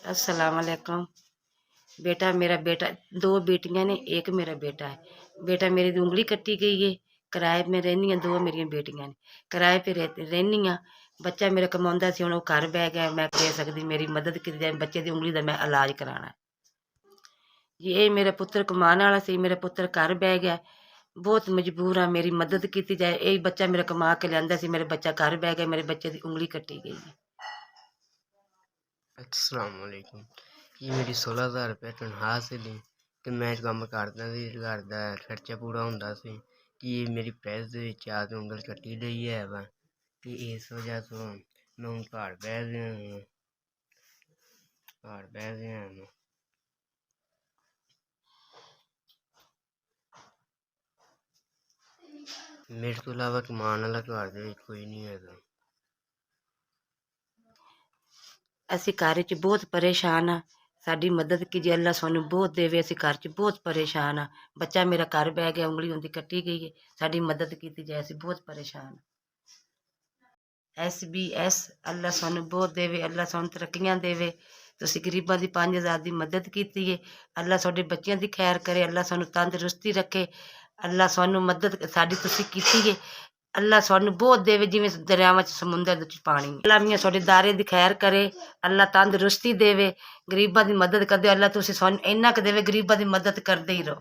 अस्सलाम वालेकुम। बेटा मेरा बेटा, दो बेटियां ने, एक मेरा बेटा है। बेटा मेरी दी उंगली कट्टी गई है। किराए में रहनी हैं, दो मेरियां बेटियां ने, किराए पे रहनी हाँ। बच्चा मेरा कमांदा सी, हुण ओह घर बह गया। मैं कह सकदी मेरी मदद की जाए, बच्चे दी उंगली दा मैं इलाज कराना है। ये मेरा पुत्र कमाने वाला सी, मेरा पुत्र घर बह गया। बहुत मजबूर हाँ, मेरी मदद की जाए। यही बच्चा मेरा कमा के लियांदा सी, मेरा बच्चा घर बह गया, मेरे बच्चे दी उंगली कट्टी गई है। अस्सलाम वालेकुम। ये मेरी 16,000 रुपये तनख्वाह सी दी ते मैं काम करदा सी, घर दा खर्चा पूरा हुंदा सी कि मेरी प्रेस दे विच आ के उंगल कट्टी गई है वा ते इस वजह तो मैं हुण घर बैठ गया मैं। मेरे तो इलावा कमाने वाला घर दे विच कोई नहीं हैगा। ਅਸੀਂ ਘਰ 'ਚ ਬਹੁਤ ਪਰੇਸ਼ਾਨ ਆ। ਸਾਡੀ ਮਦਦ ਕੀਜੇ, ਅੱਲਾ ਸਾਨੂੰ ਬਹੁਤ ਦੇਵੇ। ਅਸੀਂ ਘਰ 'ਚ ਬਹੁਤ ਪਰੇਸ਼ਾਨ ਆ। ਬੱਚਾ ਮੇਰਾ ਘਰ ਬਹਿ ਗਿਆ, ਉਂਗਲੀ ਉਹਦੀ ਕੱਟੀ ਗਈ ਹੈ। ਸਾਡੀ ਮਦਦ ਕੀਤੀ ਜਾਏ, ਅਸੀਂ ਬਹੁਤ ਪਰੇਸ਼ਾਨ। SBS ਅੱਲਾ ਸਾਨੂੰ ਬਹੁਤ ਦੇਵੇ, ਅੱਲਾ ਸਾਨੂੰ ਤਰੱਕੀਆਂ ਦੇਵੇ। ਤੁਸੀਂ ਗਰੀਬਾਂ ਦੀ 5,000 ਦੀ ਮਦਦ ਕੀਤੀ ਹੈ। ਅੱਲਾ ਸਾਡੇ ਬੱਚਿਆਂ ਦੀ ਖੈਰ ਕਰੇ, ਅੱਲਾ ਸਾਨੂੰ ਤੰਦਰੁਸਤੀ ਰੱਖੇ। ਅੱਲਾ ਸਾਨੂੰ ਮਦਦ ਸਾਡੀ ਤੁਸੀਂ ਕੀਤੀ ਹੈ। ਅੱਲਾ ਸਾਨੂੰ ਬਹੁਤ ਦੇਵੇ, ਜਿਵੇਂ ਦਰਿਆਵਾਂ 'ਚ ਸਮੁੰਦਰ ਵਿੱਚ ਪਾਣੀ। ਅੱਲਾ ਮੀਆਂ ਤੁਹਾਡੇ ਦਾਰੇ ਦੀ ਖੈਰ ਕਰੇ, ਅੱਲਾ ਤੰਦਰੁਸਤੀ ਦੇਵੇ। ਗਰੀਬਾਂ ਦੀ ਮਦਦ ਕਰਦੇ, ਅੱਲਾ ਤੁਸੀਂ ਸਾਨੂੰ ਇੰਨਾ ਕੁ ਦੇਵੇ, ਗਰੀਬਾਂ ਦੀ ਮਦਦ ਕਰਦੇ ਹੀ ਰਹੋ।